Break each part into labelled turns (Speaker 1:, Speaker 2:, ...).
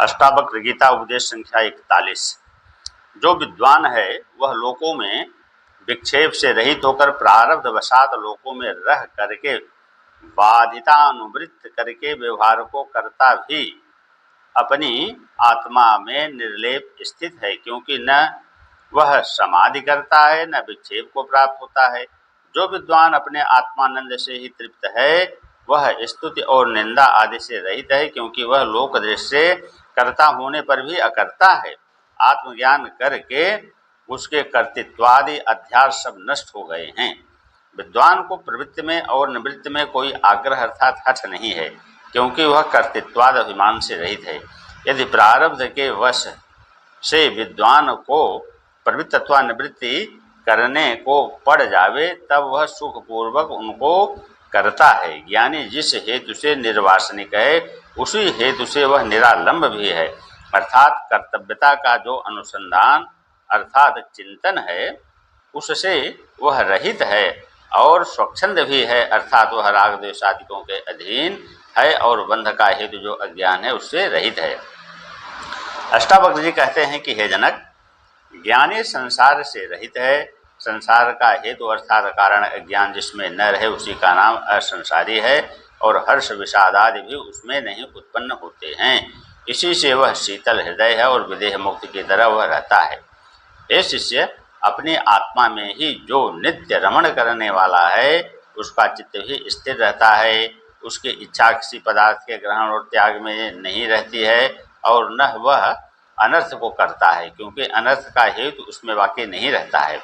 Speaker 1: अष्टावक्र गीता उपदेश संख्या 41। जो विद्वान है वह लोकों में विक्षेप से रहित होकर प्रारब्ध वशात लोकों में रह करके बाधितानुवृत्त करके व्यवहार को करता भी अपनी आत्मा में निर्लेप स्थित है, क्योंकि न वह समाधि करता है न विक्षेप को प्राप्त होता है। जो विद्वान अपने आत्मानंद से ही तृप्त है वह स्तुति और निंदा आदि से रहित है, क्योंकि वह लोक दृश्य कर्ता होने पर भी अकर्ता है। आत्मज्ञान करके उसके कर्तृत्वादि अध्यास सब नष्ट हो गए हैं। विद्वान को प्रवृत्ति में और निवृत्ति में कोई आग्रह अर्थात हठ नहीं है, क्योंकि वह कर्तृत्वाद अभिमान से रहित है। यदि प्रारब्ध के वश से विद्वान को प्रवृत्ति अथवा निवृत्ति करने को पड़ जावे तब वह सुखपूर्वक उनको करता है। ज्ञानी जिस हेतु से निर्वासनिक है उसी हेतु से वह निरालंब भी है, अर्थात कर्तव्यता का जो अनुसंधान अर्थात चिंतन है उससे वह रहित है, और स्वच्छंद भी है, अर्थात वह राग द्वेष आदिकों के अधीन है, और बंध का हेतु जो अज्ञान है उससे रहित है। अष्टावक्र जी कहते हैं कि हे जनक, ज्ञानी संसार से रहित है। संसार का हेतु अर्थात कारण अज्ञान जिसमें न रहे उसी का नाम असंसारी है, और हर्ष विषाद आदि भी उसमें नहीं उत्पन्न होते हैं। इसी से वह शीतल हृदय है और विदेह मुक्ति की तरह वह रहता है। हे शिष्य, अपनी आत्मा में ही जो नित्य रमण करने वाला है उसका चित्त भी स्थिर रहता है। उसकी इच्छा किसी पदार्थ के ग्रहण और त्याग में नहीं रहती है, और न वह अनर्थ को करता है, क्योंकि अनर्थ का हेतु उसमें वाकई नहीं रहता है।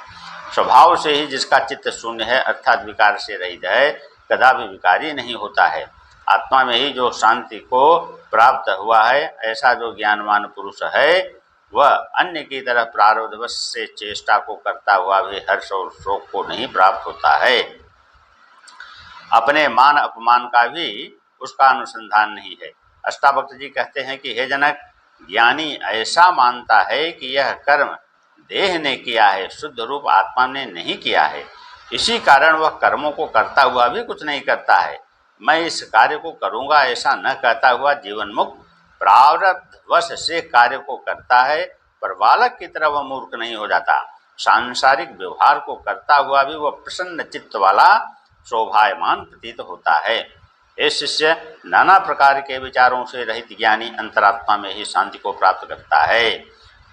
Speaker 1: स्वभाव से ही जिसका चित्त शून्य है अर्थात विकार से रहित है, कदापि विकारी नहीं होता है। आत्मा में ही जो शांति को प्राप्त हुआ है ऐसा जो ज्ञानवान पुरुष है वह अन्य की तरह प्रारब्धवश से चेष्टा को करता हुआ भी हर्ष और शोक को नहीं प्राप्त होता है। अपने मान अपमान का भी उसका अनुसंधान नहीं है। अष्टावक्र जी कहते हैं कि हे जनक, ज्ञानी ऐसा मानता है कि यह कर्म देह ने किया है, शुद्ध रूप आत्मा ने नहीं किया है। इसी कारण वह कर्मों को करता हुआ भी कुछ नहीं करता है। मैं इस कार्य को करूँगा ऐसा न कहता हुआ जीवन मुक्त प्रारब्धवश से कार्य को करता है, पर बालक की तरह वह मूर्ख नहीं हो जाता। सांसारिक व्यवहार को करता हुआ भी वह प्रसन्न चित्त वाला शोभायमान प्रतीत होता है। हे शिष्य, नाना प्रकार के विचारों से रहित ज्ञानी अंतरात्मा में ही शांति को प्राप्त करता है।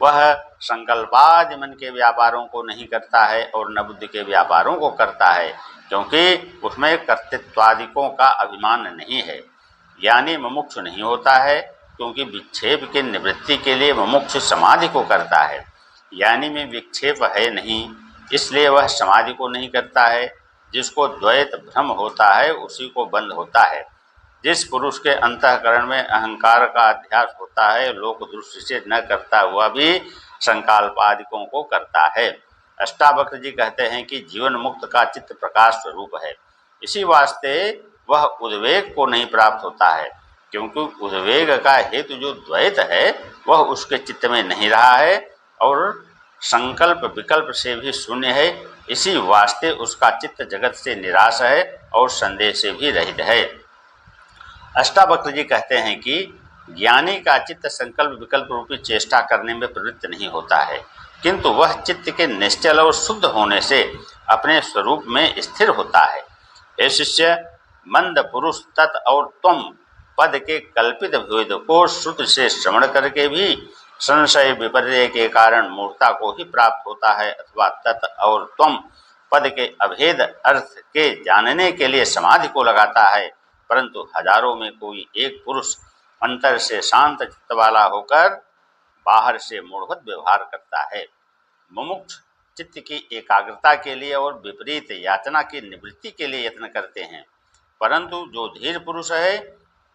Speaker 1: वह संकल्पादि मन के व्यापारों को नहीं करता है और न बुद्धि के व्यापारों को करता है, क्योंकि उसमें कर्तृत्वादिकों का अभिमान नहीं है। ज्ञानी मुमुक्ष नहीं होता है, क्योंकि विक्षेप की निवृत्ति के लिए मुमुक्ष समाधि को करता है। ज्ञानी में विक्षेप है नहीं, इसलिए वह समाधि को नहीं करता है। जिसको द्वैत भ्रम होता है उसी को बंध होता है। जिस पुरुष के अंतःकरण में अहंकार का अध्यास होता है लोक दृष्टि से न करता हुआ भी संकल्पादिकों को करता है। अष्टावक्र जी कहते हैं कि जीवन मुक्त का चित्त प्रकाश स्वरूप है, इसी वास्ते वह उद्वेग को नहीं प्राप्त होता है, क्योंकि उद्वेग का हेतु जो द्वैत है वह उसके चित्त में नहीं रहा है और संकल्प विकल्प से भी शून्य है। इसी वास्ते उसका चित्त जगत से निराश है और संदेह से भी रहित है। अष्टावक्र जी कहते हैं कि ज्ञानी का चित्त संकल्प विकल्प रूपी चेष्टा करने में प्रवृत्त नहीं होता है, किंतु वह चित्त के निश्चल और शुद्ध होने से अपने स्वरूप में स्थिर होता है। हे शिष्य, मंद पुरुष तत् और तुम पद के कल्पित भेद को श्रुति से श्रवण करके भी संशय विपर्य के कारण मूर्खता को ही प्राप्त होता है, अथवा तत् और तुम पद के अभेद अर्थ के जानने के लिए समाधि को लगाता है, परंतु हजारों में कोई एक पुरुष अंतर से शांत चित्त वाला होकर बाहर से मूढ़वत व्यवहार करता है। मुमुक्ष चित्त की एकाग्रता के लिए और विपरीत यातना की निवृत्ति के लिए यत्न करते हैं, परंतु जो धीर पुरुष है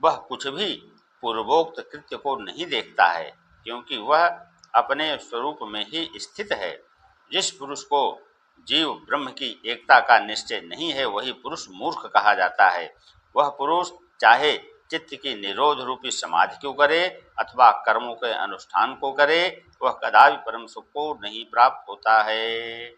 Speaker 1: वह कुछ भी पूर्वोक्त कृत्य को नहीं देखता है, क्योंकि वह अपने स्वरूप में ही स्थित है। जिस पुरुष को जीव ब्रह्म की एकता का निश्चय नहीं है वही पुरुष मूर्ख कहा जाता है। वह पुरुष चाहे चित्त की निरोध रूपी समाधि को करे अथवा कर्मों के अनुष्ठान को करे, वह कदापि परम सुख को नहीं प्राप्त होता है।